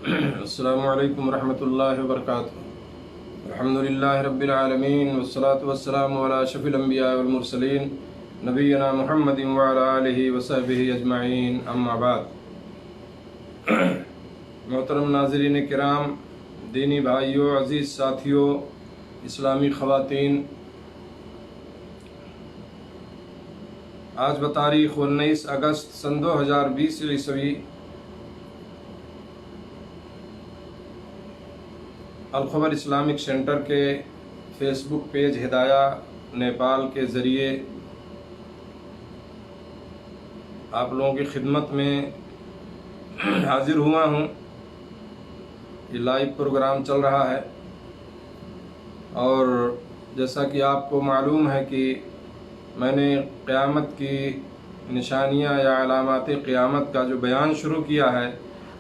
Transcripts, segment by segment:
السلام علیکم ورحمۃ اللہ وبرکاتہ۔ الحمدللہ رب العالمین والصلاة والسلام علی اشرف الانبیاء والمرسلین نبینا محمد وعلی آلہ وصحبہ اجمعین، اما بعد۔ محترم ناظرین کرام، دینی بھائیوں، عزیز ساتھیوں، اسلامی خواتین، آج بتاریخ 19 اگست سن 2020 عیسوی الخبر اسلامک سینٹر کے فیس بک پیج ہدایہ نیپال کے ذریعے آپ لوگوں کی خدمت میں حاضر ہوا ہوں۔ یہ لائیو پروگرام چل رہا ہے اور جیسا کہ آپ کو معلوم ہے کہ میں نے قیامت کی نشانیاں یا علامات قیامت کا جو بیان شروع کیا ہے،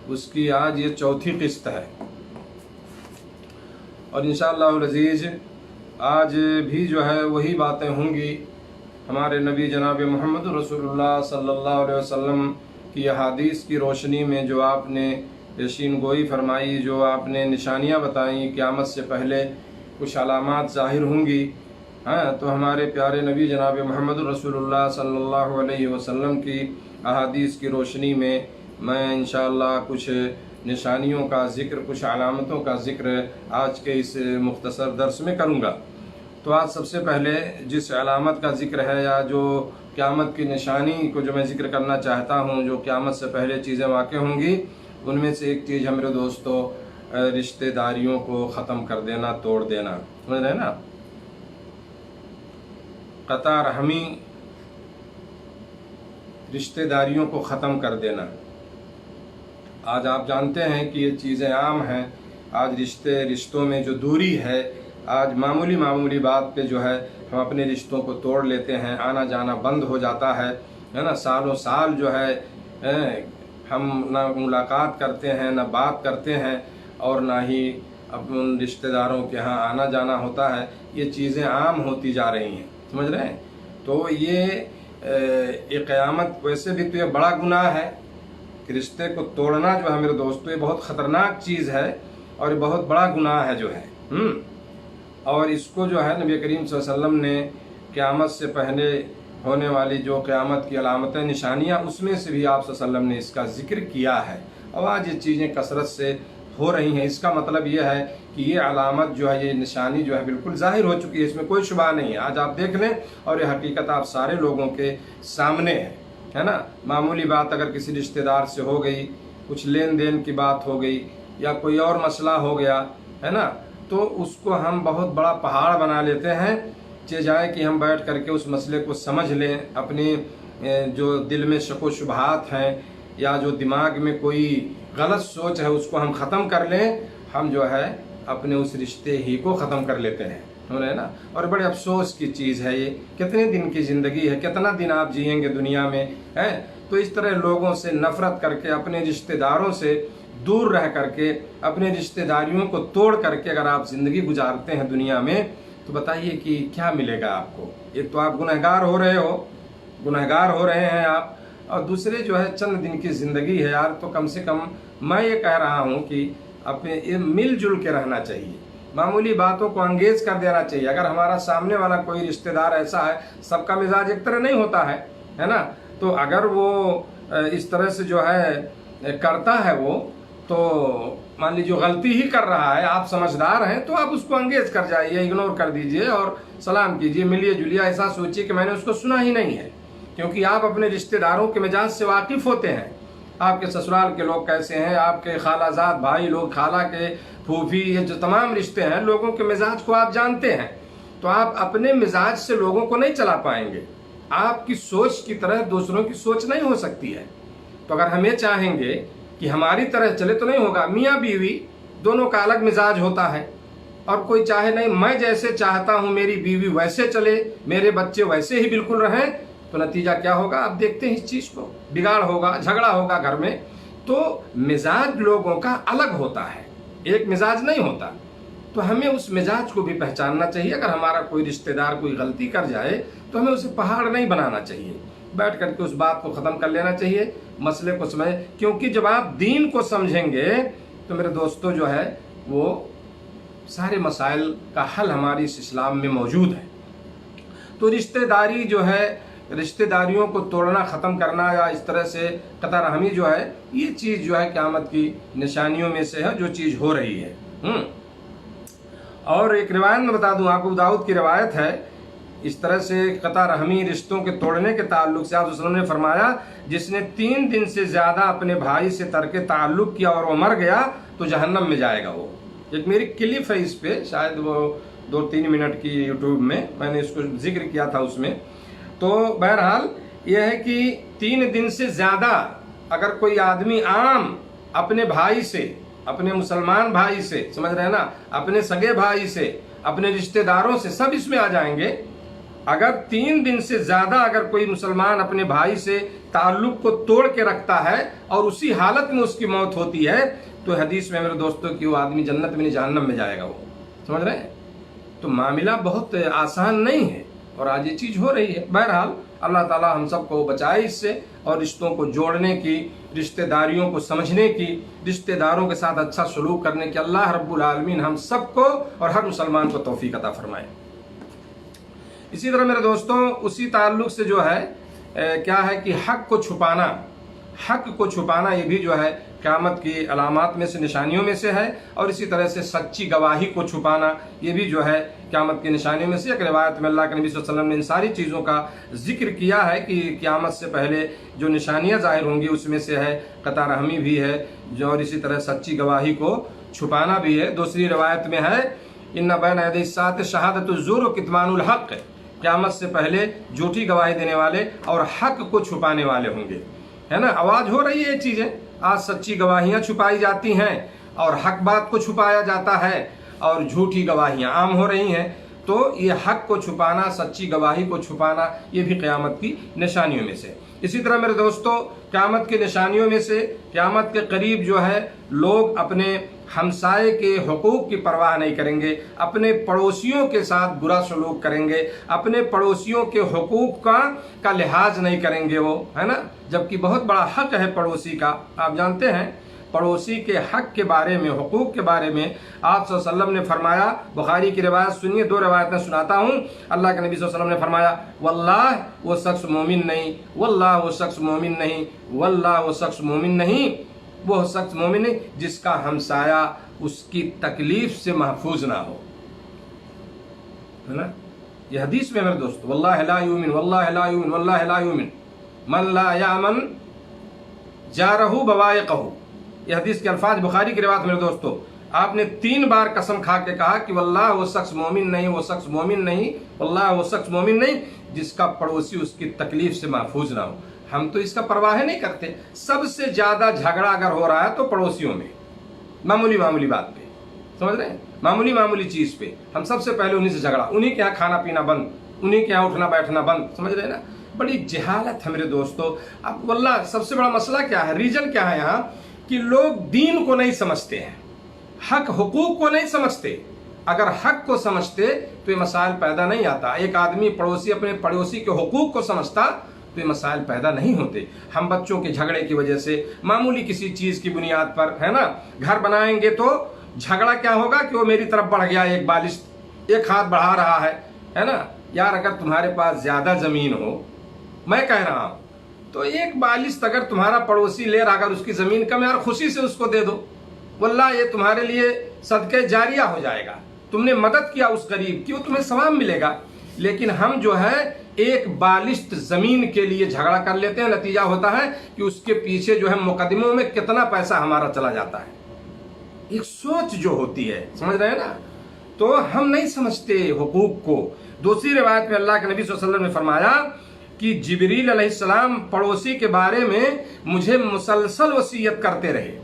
اس کی آج یہ چوتھی قسط ہے، اور انشاءاللہ العزیز آج بھی جو ہے وہی باتیں ہوں گی۔ ہمارے نبی جناب محمد رسول اللہ صلی اللہ علیہ وسلم کی احادیث کی روشنی میں جو آپ نے پیشین گوئی فرمائی، جو آپ نے نشانیاں بتائیں، قیامت سے پہلے کچھ علامات ظاہر ہوں گی، تو ہمارے پیارے نبی جناب محمد رسول اللہ صلی اللہ علیہ وسلم کی احادیث کی روشنی میں میں انشاءاللہ کچھ نشانیوں کا ذکر، کچھ علامتوں کا ذکر آج کے اس مختصر درس میں کروں گا۔ تو آج سب سے پہلے جس علامت کا ذکر ہے یا جو قیامت کی نشانی کو جو میں ذکر کرنا چاہتا ہوں، جو قیامت سے پہلے چیزیں واقع ہوں گی، ان میں سے ایک چیز ہے میرے دوستو، رشتہ داریوں کو ختم کر دینا، توڑ دینا، سمجھ رہے نا؟ قطع رحمی، رشتہ داریوں کو ختم کر دینا۔ آج آپ جانتے ہیں کہ یہ چیزیں عام ہیں۔ آج رشتوں میں جو دوری ہے، آج معمولی بات پہ جو ہے ہم اپنے رشتوں کو توڑ لیتے ہیں، آنا جانا بند ہو جاتا ہے نا؟ سالوں سال جو ہے ہم نہ ملاقات کرتے ہیں، نہ بات کرتے ہیں، اور نہ ہی اپنے رشتہ داروں کے ہاں آنا جانا ہوتا ہے۔ یہ چیزیں عام ہوتی جا رہی ہیں، سمجھ رہے ہیں؟ تو یہ قیامت ویسے بھی تو یہ بڑا گناہ ہے کہ رشتے کو توڑنا جو ہے میرے دوستو، یہ بہت خطرناک چیز ہے اور یہ بہت بڑا گناہ ہے جو ہے۔ اور اس کو جو ہے نبی کریم صلی اللہ علیہ وسلم نے قیامت سے پہلے ہونے والی جو قیامت کی علامتیں، نشانیاں، اس میں سے بھی آپ صلی اللہ علیہ وسلم نے اس کا ذکر کیا ہے، اور آج یہ چیزیں کثرت سے ہو رہی ہیں۔ اس کا مطلب یہ ہے کہ یہ علامت جو ہے، یہ نشانی جو ہے بالکل ظاہر ہو چکی ہے، اس میں کوئی شبہ نہیں ہے۔ آج آپ دیکھ لیں اور یہ حقیقت آپ سارے لوگوں کے سامنے ہے نا؟ معمولی بات اگر کسی رشتہ دار سے ہو گئی، کچھ لین دین کی بات ہو گئی یا کوئی اور مسئلہ ہو گیا ہے نا، تو اس کو ہم بہت بڑا پہاڑ بنا لیتے ہیں، جائے کہ ہم بیٹھ کر کے اس مسئلے کو سمجھ لیں، اپنی جو دل میں شک و شبہات ہیں یا جو دماغ میں کوئی غلط سوچ ہے اس کو ہم ختم کر لیں۔ ہم جو ہے اپنے اس رشتے ہی کو ختم کر لیتے ہیں، نا؟ اور بڑے افسوس کی چیز ہے یہ۔ کتنے دن کی زندگی ہے، کتنا دن آپ جئیں گے دنیا میں، ہے؟ تو اس طرح لوگوں سے نفرت کر کے، اپنے رشتہ داروں سے دور رہ کر کے، اپنے رشتہ داریوں کو توڑ کر کے اگر آپ زندگی گزارتے ہیں دنیا میں، تو بتائیے کہ کیا ملے گا آپ کو؟ ایک تو آپ گنہگار ہو رہے ہیں آپ، اور دوسرے جو ہے چند دن کی زندگی ہے یار، تو کم سے کم میں یہ کہہ رہا ہوں کہ اپنے مل جل کے رہنا چاہیے، معمولی باتوں کو انگیز کر دینا چاہیے۔ اگر ہمارا سامنے والا کوئی رشتہ دار ایسا ہے، سب کا مزاج ایک طرح نہیں ہوتا ہے نا؟ تو اگر وہ اس طرح سے جو ہے کرتا ہے، وہ تو مان لیجیے غلطی ہی کر رہا ہے، آپ سمجھدار ہیں تو آپ اس کو انگیز کر جائیے، اگنور کر دیجئے اور سلام کیجئے، ملیے جلیے، ایسا سوچیے کہ میں نے اس کو سنا ہی نہیں ہے، کیونکہ آپ اپنے رشتہ داروں کے مزاج سے واقف ہوتے ہیں۔ آپ کے سسرال کے لوگ کیسے ہیں، آپ کے خالہ زاد بھائی لوگ، خالہ کے پھوپھی، یہ جو تمام رشتے ہیں، لوگوں کے مزاج کو آپ جانتے ہیں، تو آپ اپنے مزاج سے لوگوں کو نہیں چلا پائیں گے۔ آپ کی سوچ کی طرح دوسروں کی سوچ نہیں ہو سکتی ہے۔ تو اگر ہم یہ چاہیں گے کہ ہماری طرح چلے تو نہیں ہوگا۔ میاں بیوی دونوں کا الگ مزاج ہوتا ہے، اور کوئی چاہے نہیں میں جیسے چاہتا ہوں میری بیوی ویسے چلے، میرے بچے ویسے ہی بالکل رہیں، تو نتیجہ کیا ہوگا؟ آپ دیکھتے ہیں اس چیز کو، بگاڑ ہوگا، جھگڑا ہوگا گھر میں۔ تو مزاج لوگوں کا الگ ہوتا ہے، ایک مزاج نہیں ہوتا۔ تو ہمیں اس مزاج کو بھی پہچاننا چاہیے۔ اگر ہمارا کوئی رشتہ دار کوئی غلطی کر جائے تو ہمیں اسے پہاڑ نہیں بنانا چاہیے، بیٹھ کر کے اس بات کو ختم کر لینا چاہیے، مسئلے کو سمجھیں، کیونکہ جب آپ دین کو سمجھیں گے تو میرے دوستوں جو ہے وہ سارے مسائل کا حل ہماری اس اسلام میں موجود ہے۔ تو رشتہ داری جو ہے، رشتہ داریوں کو توڑنا، ختم کرنا یا اس طرح سے قطع رحمی جو ہے، یہ چیز جو ہے قیامت کی نشانیوں میں سے ہے، جو چیز ہو رہی ہے۔ اور ایک روایت میں بتا دوں آپ کو، داؤد کی روایت ہے، اس طرح سے قطع رحمی رشتوں کے توڑنے کے تعلق سے آپ صلی اللہ علیہ وسلم نے فرمایا جس نے 3 دن سے زیادہ اپنے بھائی سے ترک تعلق کیا اور وہ مر گیا تو جہنم میں جائے گا وہ۔ ایک میری کلپ ہے اس پہ، شاید وہ 2-3 منٹ کی یوٹیوب میں نے اس کو ذکر کیا تھا اس میں۔ تو بہرحال یہ ہے کہ 3 دن سے زیادہ اگر کوئی آدمی عام اپنے بھائی سے، اپنے مسلمان بھائی سے، سمجھ رہے ہیں نا، اپنے سگے بھائی سے، اپنے رشتہ داروں سے، سب اس میں آ جائیں گے۔ اگر 3 دن سے زیادہ اگر کوئی مسلمان اپنے بھائی سے تعلق کو توڑ کے رکھتا ہے اور اسی حالت میں اس کی موت ہوتی ہے تو حدیث میں میرے دوستوں کی وہ آدمی جنت میں نہیں جہنم میں جائے گا وہ، سمجھ رہے ہیں؟ تو معاملہ بہت آسان نہیں ہے اور آج یہ چیز ہو رہی ہے۔ بہرحال اللہ تعالی ہم سب کو بچائے اس سے، اور رشتوں کو جوڑنے کی، رشتہ داریوں کو سمجھنے کی، رشتہ داروں کے ساتھ اچھا سلوک کرنے کی اللہ رب العالمین ہم سب کو اور ہر مسلمان کو توفیق عطا فرمائے۔ اسی طرح میرے دوستوں اسی تعلق سے جو ہے کیا ہے کہ حق کو چھپانا یہ بھی جو ہے قیامت کی علامات میں سے، نشانیوں میں سے ہے، اور اسی طرح سے سچی گواہی کو چھپانا یہ بھی جو ہے قیامت کی نشانیوں میں سے۔ ایک روایت میں اللہ کے نبی صلی اللہ علیہ وسلم نے ان ساری چیزوں کا ذکر کیا ہے کہ قیامت سے پہلے جو نشانیاں ظاہر ہوں گی اس میں سے ہے قطع رحمی بھی ہے، جو اور اسی طرح سچی گواہی کو چھپانا بھی ہے۔ دوسری روایت میں ہے ان بین یدی الساعۃ شہادۃ الزور و کتمان الحق، قیامت سے پہلے جھوٹی گواہی دینے والے اور حق کو چھپانے والے ہوں گے، ہے نا۔ آواز ہو رہی ہے یہ چیزیں، آج سچی گواہیاں چھپائی جاتی ہیں اور حق بات کو چھپایا جاتا ہے اور جھوٹی گواہیاں عام ہو رہی ہیں۔ تو یہ حق کو چھپانا، سچی گواہی کو چھپانا یہ بھی قیامت کی نشانیوں میں سے۔ اسی طرح میرے دوستو قیامت کی نشانیوں میں سے قیامت کے قریب جو ہے لوگ اپنے ہمسائے کے حقوق کی پرواہ نہیں کریں گے، اپنے پڑوسیوں کے ساتھ برا سلوک کریں گے، اپنے پڑوسیوں کے حقوق کا لحاظ نہیں کریں گے وہ، ہے نا، جبکہ بہت بڑا حق ہے پڑوسی کا۔ آپ جانتے ہیں پڑوسی کے حق کے بارے میں، حقوق کے بارے میں آپ صلی اللہ علیہ وسلم نے فرمایا، بخاری کی روایت سنیے، 2 روایت میں سناتا ہوں۔ اللہ کے نبی صلی اللہ علیہ وسلم نے فرمایا واللہ وہ شخص مومن نہیں، واللہ وہ شخص مومن نہیں، واللہ وہ شخص مومن نہیں، وہ شخص مومن نہیں جس کا ہمسایہ اس کی تکلیف سے محفوظ نہ ہو، ہے نا۔ یہ حدیث میں میرے دوست، واللہ لا یؤمن، واللہ لا یؤمن، واللہ لا یؤمن من لا یامن جارہ بوائقہ، یہ حدیث کے الفاظ بخاری کی روایت میرے دوستو۔ آپ نے 3 بار قسم کھا کے کہا کہ واللہ وہ شخص مومن نہیں، وہ شخص مومن نہیں، واللہ وہ شخص مومن نہیں جس کا پڑوسی اس کی تکلیف سے محفوظ نہ ہو۔ ہم تو اس کا پرواہ نہیں کرتے۔ سب سے زیادہ جھگڑا اگر ہو رہا ہے تو پڑوسیوں میں، معمولی بات پہ، سمجھ رہے ہیں، معمولی چیز پہ ہم سب سے پہلے انہی سے جھگڑا، انہی کے یہاں کھانا پینا بند، انہی کے یہاں اٹھنا بیٹھنا بند، سمجھ رہے ہیں نا۔ بڑی جہالت ہے میرے دوستو۔ اب واللہ سب سے بڑا مسئلہ کیا ہے، ریجن کیا ہے یہاں، کہ لوگ دین کو نہیں سمجھتے ہیں، حق حقوق کو نہیں سمجھتے۔ اگر حق کو سمجھتے تو یہ مسائل پیدا نہیں آتا۔ ایک آدمی پڑوسی اپنے پڑوسی کے حقوق کو سمجھتا تو یہ مسائل پیدا نہیں ہوتے۔ ہم بچوں کے جھگڑے کی وجہ سے، معمولی کسی چیز کی بنیاد پر، ہے نا، گھر بنائیں گے تو جھگڑا کیا ہوگا کہ وہ میری طرف بڑھ گیا، ایک بالشت ایک ہاتھ بڑھا رہا ہے نا۔ یار اگر تمہارے پاس زیادہ زمین ہو، میں کہہ رہا ہوں، تو ایک بالشت اگر تمہارا پڑوسی لے رہا، اگر اس کی زمین کم ہے، یار خوشی سے اس کو دے دو، واللہ یہ تمہارے لیے صدقہ جاریہ ہو جائے گا، تم نے مدد کیا اس غریب کی، وہ تمہیں ثواب ملے گا۔ لیکن ہم جو ہے ایک بالشت زمین کے لیے جھگڑا کر لیتے ہیں، نتیجہ ہوتا ہے کہ اس کے پیچھے جو ہے مقدموں میں کتنا پیسہ ہمارا چلا جاتا ہے۔ ایک سوچ جو ہوتی ہے، سمجھ رہے ہیں نا، تو ہم نہیں سمجھتے حقوق کو۔ دوسری روایت میں اللہ کے نبی صلی اللہ علیہ وسلم نے فرمایا کہ جبریل علیہ السلام پڑوسی کے بارے میں مجھے مسلسل وصیت کرتے رہے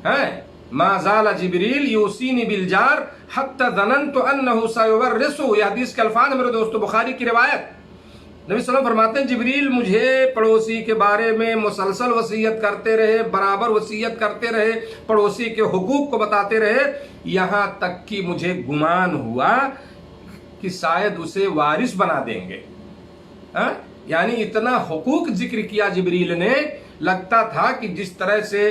ہیں، ما زال جبریل یوصینی بالجار حتی ظننت انہ سیورثہ، یہ حدیث کے الفاظ میرے دوستو بخاری کی روایت۔ نبی صلی اللہ علیہ وسلم فرماتے ہیں جبریل مجھے پڑوسی کے بارے میں مسلسل وصیت کرتے رہے، برابر وصیت کرتے رہے، پڑوسی کے حقوق کو بتاتے رہے، یہاں تک کہ مجھے گمان ہوا کہ شاید اسے وارث بنا دیں گے۔ یعنی اتنا حقوق ذکر کیا جبریل نے، لگتا تھا کہ جس طرح سے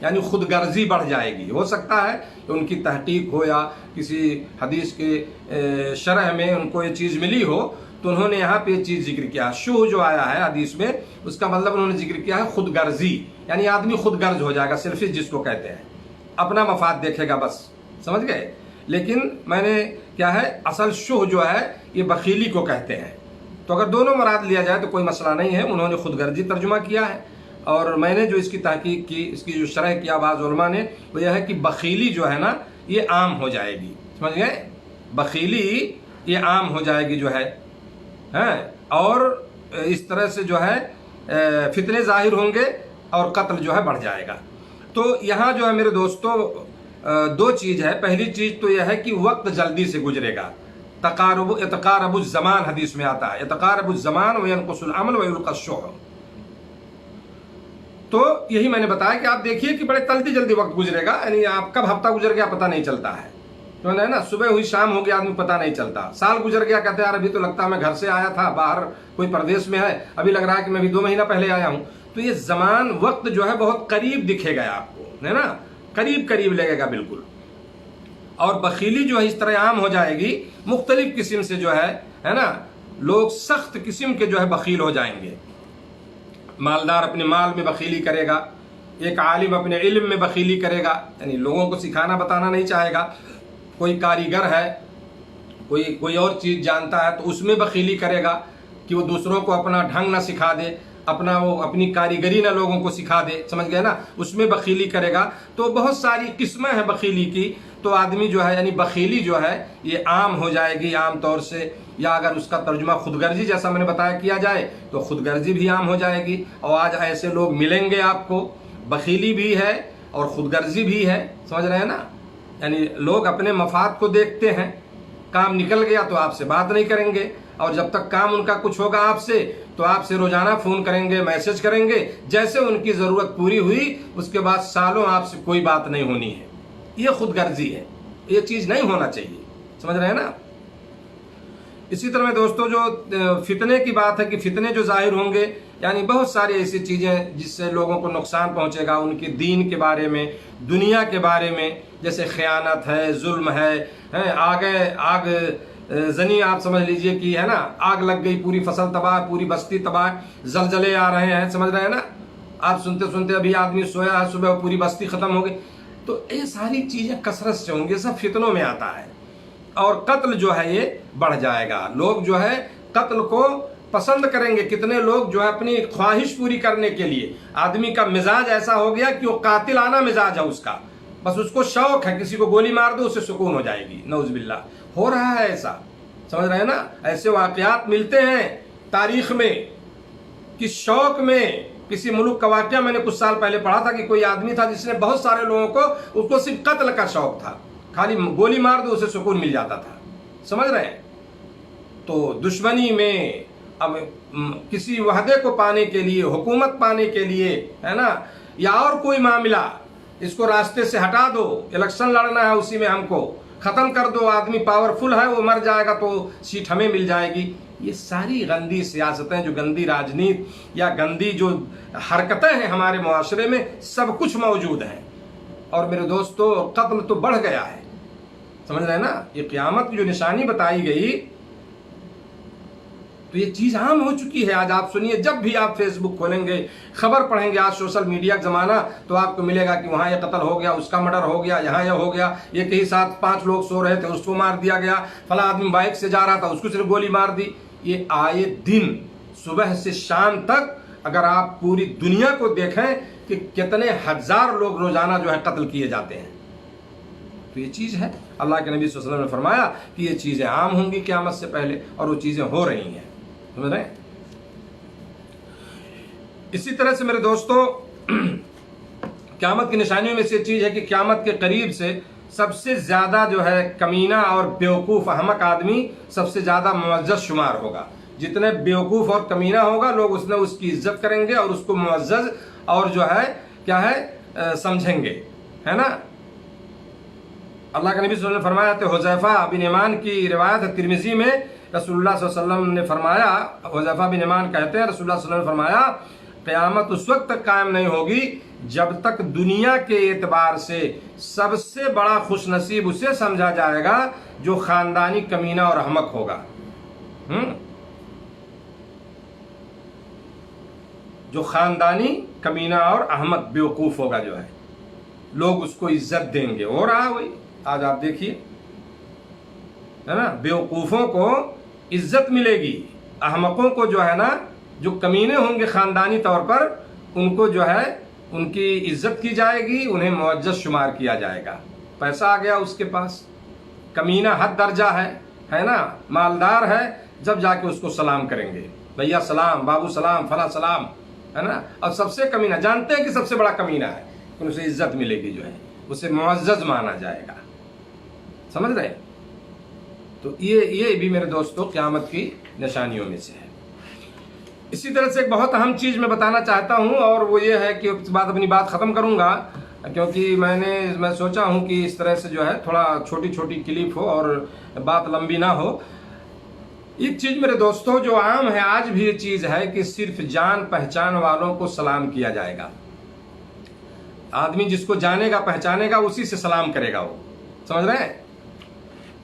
یعنی خود غرضی بڑھ جائے گی. ہو سکتا ہے کہ ان کی تحقیق ہو یا کسی حدیث کے شرح میں ان کو یہ چیز ملی ہو تو انہوں نے یہاں پہ یہ چیز ذکر کیا. شوہ جو آیا ہے حدیث میں اس کا مطلب انہوں نے ذکر کیا ہے خود غرضی، یعنی آدمی خود غرض ہو جائے گا، سیلفش جس کو کہتے ہیں، اپنا مفاد دیکھے گا بس. سمجھ گئے؟ لیکن میں نے کیا ہے اصل شوہ جو ہے یہ بخیلی کو کہتے ہیں. تو اگر دونوں مراد لیا جائے تو کوئی مسئلہ نہیں ہے. انہوں نے خود غرضی ترجمہ کیا ہے اور میں نے جو اس کی تحقیق کی، اس کی جو شرح کیا بعض علماء نے، وہ یہ ہے کہ بخیلی جو ہے نا یہ عام ہو جائے گی. سمجھ گئے؟ بخیلی یہ عام ہو جائے گی جو ہے اور اس طرح سے جو ہے فتنے ظاہر ہوں گے اور قتل جو ہے بڑھ جائے گا. تو یہاں جو ہے میرے دوستو دو چیز ہے. پہلی چیز تو یہ ہے کہ وقت جلدی سے گزرے گا. اتقارب الزمان حدیث میں آتا ہے، اتقارب الزمان وینقص العمل ویلقى الشح. تو یہی میں نے بتایا کہ آپ دیکھیے کہ بڑے جلدی وقت گزرے گا، یعنی آپ کب ہفتہ گزر گیا پتہ نہیں چلتا ہے. تو ہے نا، صبح ہوئی شام ہو گیا آدمی پتہ نہیں چلتا. سال گزر گیا کہتے ہیں یار ابھی تو لگتا ہے میں گھر سے آیا تھا، باہر کوئی پردیش میں ہے، ابھی لگ رہا ہے کہ میں بھی 2 مہینہ پہلے آیا ہوں. تو یہ زمان وقت جو ہے بہت قریب دکھے گا آپ کو، ہے نا، قریب لگے گا بالکل. اور بخیلی جو ہے اس طرح عام ہو جائے گی، مختلف قسم سے جو ہے نا، لوگ سخت قسم کے جو ہے بخیل ہو جائیں گے. مالدار اپنے مال میں بخیلی کرے گا، ایک عالم اپنے علم میں بخیلی کرے گا، یعنی لوگوں کو سکھانا بتانا نہیں چاہے گا. کوئی کاریگر ہے، کوئی اور چیز جانتا ہے تو اس میں بخیلی کرے گا کہ وہ دوسروں کو اپنا ڈھنگ نہ سکھا دے، اپنی کاریگری نہ لوگوں کو سکھا دے. سمجھ گئے نا؟ اس میں بخیلی کرے گا. تو بہت ساری قسمیں ہیں بخیلی کی. تو آدمی جو ہے یعنی بخیلی جو ہے یہ عام ہو جائے گی عام طور سے. یا اگر اس کا ترجمہ خود غرضی جیسا میں نے بتایا کیا جائے تو خود غرضی بھی عام ہو جائے گی. اور آج ایسے لوگ ملیں گے آپ کو، بخیلی بھی ہے اور خود غرضی بھی ہے. سمجھ رہے ہیں نا؟ یعنی لوگ اپنے مفاد کو دیکھتے ہیں. کام نکل گیا تو آپ سے بات نہیں کریں گے، اور جب تک کام ان کا کچھ ہوگا آپ سے تو آپ سے روزانہ فون کریں گے، میسج کریں گے. جیسے ان کی ضرورت پوری ہوئی اس کے بعد سالوں آپ سے کوئی بات نہیں ہونی ہے. یہ خود غرضی ہے، یہ چیز نہیں ہونا چاہیے. سمجھ رہے ہیں نا؟ اسی طرح میں دوستو جو فتنے کی بات ہے کہ فتنے جو ظاہر ہوں گے، یعنی بہت ساری ایسی چیزیں جس سے لوگوں کو نقصان پہنچے گا ان کے دین کے بارے میں، دنیا کے بارے میں، جیسے خیانت ہے، ظلم ہے، آگ زنی آپ سمجھ لیجئے کہ ہے نا، آگ لگ گئی، پوری فصل تباہ، پوری بستی تباہ، زلزلے آ رہے ہیں. سمجھ رہے ہیں نا؟ آپ سنتے ابھی آدمی سویا ہے، صبح پوری بستی ختم ہو گئی. تو یہ ساری چیزیں کثرت سے ہوں گے، سب فتنوں میں آتا ہے. اور قتل جو ہے یہ بڑھ جائے گا. لوگ جو ہے قتل کو پسند کریں گے. کتنے لوگ جو ہے اپنی خواہش پوری کرنے کے لیے، آدمی کا مزاج ایسا ہو گیا کہ وہ قاتلانہ مزاج ہے اس کا، بس اس کو شوق ہے کسی کو گولی مار دو اسے سکون ہو جائے گی. نعوذ باللہ. ہو رہا ہے ایسا. سمجھ رہے ہیں نا؟ ایسے واقعات ملتے ہیں تاریخ میں کہ شوق میں. کسی ملک کا واقعہ میں نے کچھ سال پہلے پڑھا تھا کہ کوئی آدمی تھا جس نے بہت سارے لوگوں کو، اس کو صرف قتل کا شوق تھا، خالی گولی مار دو اسے سکون مل جاتا تھا. سمجھ رہے ہیں؟ تو دشمنی میں اب کسی وحدے کو پانے کے لیے، حکومت پانے کے لیے، ہے نا، یا اور کوئی معاملہ، اس کو راستے سے ہٹا دو. الیکشن لڑنا ہے اسی میں ہم کو ختم کر دو. آدمی پاورفل ہے وہ مر جائے گا تو سیٹ ہمیں مل جائے گی. یہ ساری گندی سیاستیں، جو گندی راجنیت یا گندی جو حرکتیں ہیں ہمارے معاشرے میں، سب کچھ موجود ہیں. اور میرے دوستو قتل تو بڑھ گیا ہے. سمجھ رہے ہیں نا؟ یہ قیامت کی جو نشانی بتائی گئی تو یہ چیز عام ہو چکی ہے. آج آپ سنیے، جب بھی آپ فیس بک کھولیں گے، خبر پڑھیں گے، آج سوشل میڈیا کا زمانہ، تو آپ کو ملے گا کہ وہاں یہ قتل ہو گیا، اس کا مرڈر ہو گیا، یہاں یہ ہو گیا، یہ کہیں ساتھ 5 لوگ سو رہے تھے اس کو مار دیا گیا، فلاں آدمی بائک سے جا رہا تھا اس کو صرف گولی مار دی. یہ آئے دن صبح سے شام تک اگر آپ پوری دنیا کو دیکھیں کہ کتنے ہزار لوگ روزانہ جو ہے قتل کیے جاتے ہیں. تو یہ چیز ہے. اللہ کے نبی صلی اللہ علیہ وسلم نے فرمایا کہ یہ چیزیں عام ہوں گی قیامت سے پہلے، اور وہ چیزیں ہو رہی ہیں. سمجھ رہے ہیں؟ اسی طرح سے میرے دوستو قیامت کی نشانیوں میں سے یہ چیز ہے کہ قیامت کے قریب سے سب سے زیادہ جو ہے کمینہ اور بیوقوف احمق آدمی سب سے زیادہ معزز شمار ہوگا. جتنے بیوقوف اور کمینہ ہوگا لوگ اس کی عزت کریں گے اور اس کو معزز اور جو ہے کیا ہے سمجھیں گے، ہے نا. اللہ کے نبی صلی اللہ علیہ وسلم نے فرمایا تو حذیفہ بن یمان کی روایت ہے ترمذی میں، رسول اللہ صلی اللہ علیہ وسلم نے فرمایا، حذیفہ بن یمان کہتے ہیں رسول اللہ صلی اللہ علیہ وسلم نے فرمایا قیامت اس وقت تک قائم نہیں ہوگی جب تک دنیا کے اعتبار سے سب سے بڑا خوش نصیب اسے سمجھا جائے گا جو خاندانی کمینہ اور احمق ہوگا. جو خاندانی کمینہ اور احمق بیوقوف ہوگا جو ہے، لوگ اس کو عزت دیں گے. ہو رہا وہی آج آپ دیکھیے، ہے نا، بیوقوفوں کو عزت ملے گی، احمقوں کو جو ہے نا، جو کمینے ہوں گے خاندانی طور پر، ان کو جو ہے ان کی عزت کی جائے گی، انہیں معزز شمار کیا جائے گا. پیسہ آ گیا اس کے پاس، کمینہ حد درجہ ہے نا، مالدار ہے، جب جا کے اس کو سلام کریں گے، بھیا سلام، بابو سلام، فلاں سلام، ہے نا. اور سب سے کمینہ جانتے ہیں کہ سب سے بڑا کمینہ ہے، اسے عزت ملے گی، جو ہے اسے معزز مانا جائے گا. سمجھ رہے؟ تو یہ بھی میرے دوستو قیامت کی نشانیوں میں سے ہے. اسی طرح سے ایک بہت اہم چیز میں بتانا چاہتا ہوں، اور وہ یہ ہے کہ اپنی بات ختم کروں گا، کیونکہ میں سوچا ہوں کہ اس طرح سے جو ہے تھوڑا چھوٹی چھوٹی کلپ ہو اور بات لمبی نہ ہو. ایک چیز میرے دوستو جو عام ہے آج بھی، یہ چیز ہے کہ صرف جان پہچان والوں کو سلام کیا جائے گا. آدمی جس کو جانے گا پہچانے گا اسی سے سلام کرے گا وہ. سمجھ رہے ہیں؟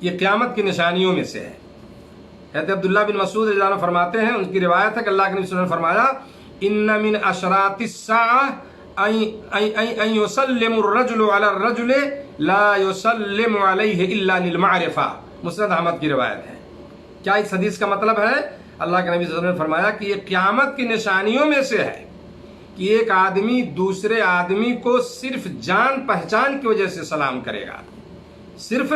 یہ قیامت کی نشانیوں میں سے ہے. حضرت عبداللہ بن مسعود رضی اللہ عنہ فرماتے ہیں، ان کی روایت ہے کہ اللہ کے نبی صلی اللہ علیہ وسلم نے فرمایا، ان من اشراط الساعة ان يسلم الرجل على الرجل لا يسلم عليه الا للمعرفة. مسند احمد کی روایت ہے. کیا اس حدیث کا مطلب ہے؟ اللہ کے نبی صلی اللہ علیہ وسلم نے فرمایا کہ یہ قیامت کی نشانیوں میں سے ہے کہ ایک آدمی دوسرے آدمی کو صرف جان پہچان کی وجہ سے سلام کرے گا، صرف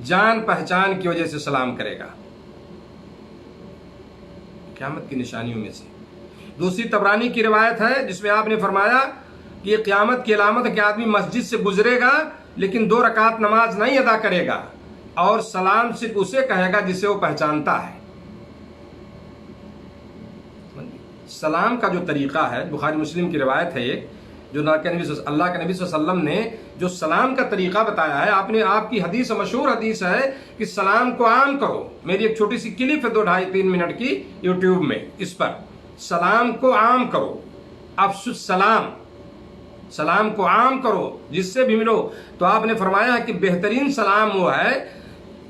جان پہچان کی وجہ سے سلام کرے گا. قیامت کی نشانیوں میں سے. دوسری طبرانی کی روایت ہے جس میں آپ نے فرمایا کہ یہ قیامت کی علامت ہے کہ آدمی مسجد سے گزرے گا لیکن 2 رکعت نماز نہیں ادا کرے گا، اور سلام صرف اسے کہے گا جسے وہ پہچانتا ہے. سلام کا جو طریقہ ہے، بخاری مسلم کی روایت ہے ایک، جو اللہ کے نبی صلی اللہ علیہ وسلم نے جو سلام کا طریقہ بتایا ہے. آپ کی حدیث، مشہور حدیث ہے کہ سلام کو عام کرو. میری ایک چھوٹی سی کلپ ہے 2-2.5-3 منٹ کی یوٹیوب میں، اس پر سلام کو عام کرو، افشو السلام، سلام کو عام کرو جس سے بھی ملو. تو آپ نے فرمایا کہ بہترین سلام وہ ہے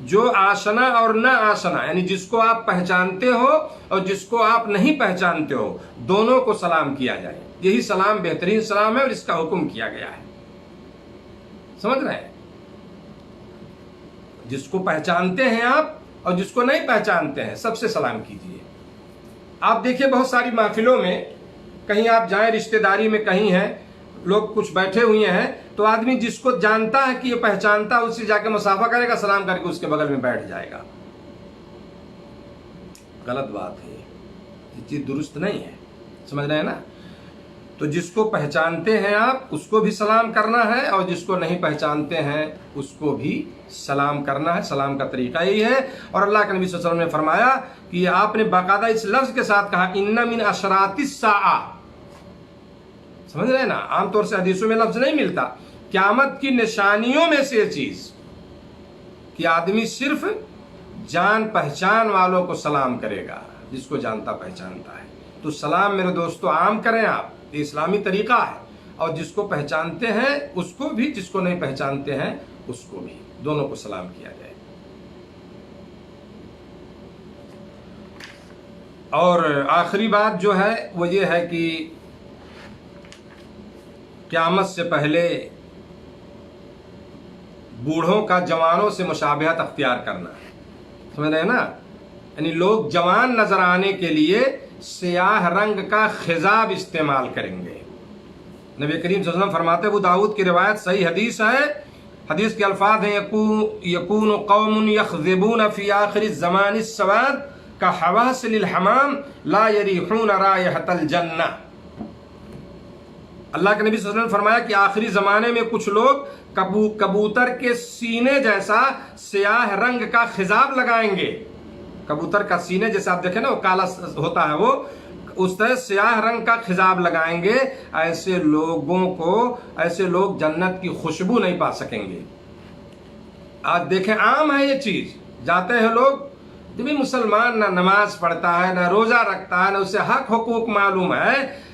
جو آشنا اور نہ آشنا، یعنی جس کو آپ پہچانتے ہو اور جس کو آپ نہیں پہچانتے ہو، دونوں کو سلام کیا جائے. یہی سلام بہترین سلام ہے اور اس کا حکم کیا گیا ہے. سمجھ رہے ہیں؟ جس کو پہچانتے ہیں آپ اور جس کو نہیں پہچانتے ہیں، سب سے سلام کیجیے. آپ دیکھیے بہت ساری محفلوں میں، کہیں آپ جائیں رشتہ داری میں، کہیں ہیں لوگ کچھ بیٹھے ہوئے ہیں، تو آدمی جس کو جانتا ہے کہ یہ پہچانتا ہے، اس سے جا کے مصافحہ کرے گا، سلام کر کے اس کے بغل میں بیٹھ جائے گا. غلط بات ہے، یہ چیز درست نہیں ہے. سمجھ رہے ہیں نا؟ تو جس کو پہچانتے ہیں آپ اس کو بھی سلام کرنا ہے، اور جس کو نہیں پہچانتے ہیں اس کو بھی سلام کرنا ہے. سلام کا طریقہ یہی ہے. اور اللہ کے نبی صلی اللہ علیہ وسلم نے فرمایا کہ آپ نے باقاعدہ اس لفظ کے ساتھ کہا، ان من اشراط الساعہ. سمجھ رہے ہیں نا؟ عام طور سے حدیثوں میں لفظ نہیں ملتا. قیامت کی نشانیوں میں سے یہ چیز کہ آدمی صرف جان پہچان والوں کو سلام کرے گا، جس کو جانتا پہچانتا ہے. تو سلام میرے دوستو عام کریں آپ، یہ اسلامی طریقہ ہے. اور جس کو پہچانتے ہیں اس کو بھی، جس کو نہیں پہچانتے ہیں اس کو بھی، دونوں کو سلام کیا جائے. اور آخری بات جو ہے وہ یہ ہے کہ قیامت سے پہلے بوڑھوں کا جوانوں سے مشابہت اختیار کرنا ہے. سمجھ رہے ہیں نا؟ یعنی لوگ جوان نظر آنے کے لیے سیاہ رنگ کا خضاب استعمال کریں گے. نبی کریم صلی اللہ علیہ وسلم فرماتے ہیں، ابو داؤد کی روایت صحیح حدیث ہے. حدیث کے الفاظ ہیں، یکون قوم یخذبون فی آخر الزمان السواد کحواسل الحمام لا یریحون رائحۃ الجنہ. اللہ کے نبی صلی اللہ علیہ وسلم نے فرمایا کہ آخری زمانے میں کچھ لوگ کبوتر کے سینے جیسا سیاہ رنگ کا خضاب لگائیں گے. کبوتر کا سینے جیسے آپ دیکھیں نا، وہ کالا ہوتا ہے، وہ اس طرح سیاہ رنگ کا خضاب لگائیں گے. ایسے لوگ جنت کی خوشبو نہیں پا سکیں گے. آج دیکھیں عام ہے یہ چیز. جاتے ہیں لوگ، بھی مسلمان نہ نماز پڑھتا ہے، نہ روزہ رکھتا ہے، نہ اسے حق حقوق معلوم ہے،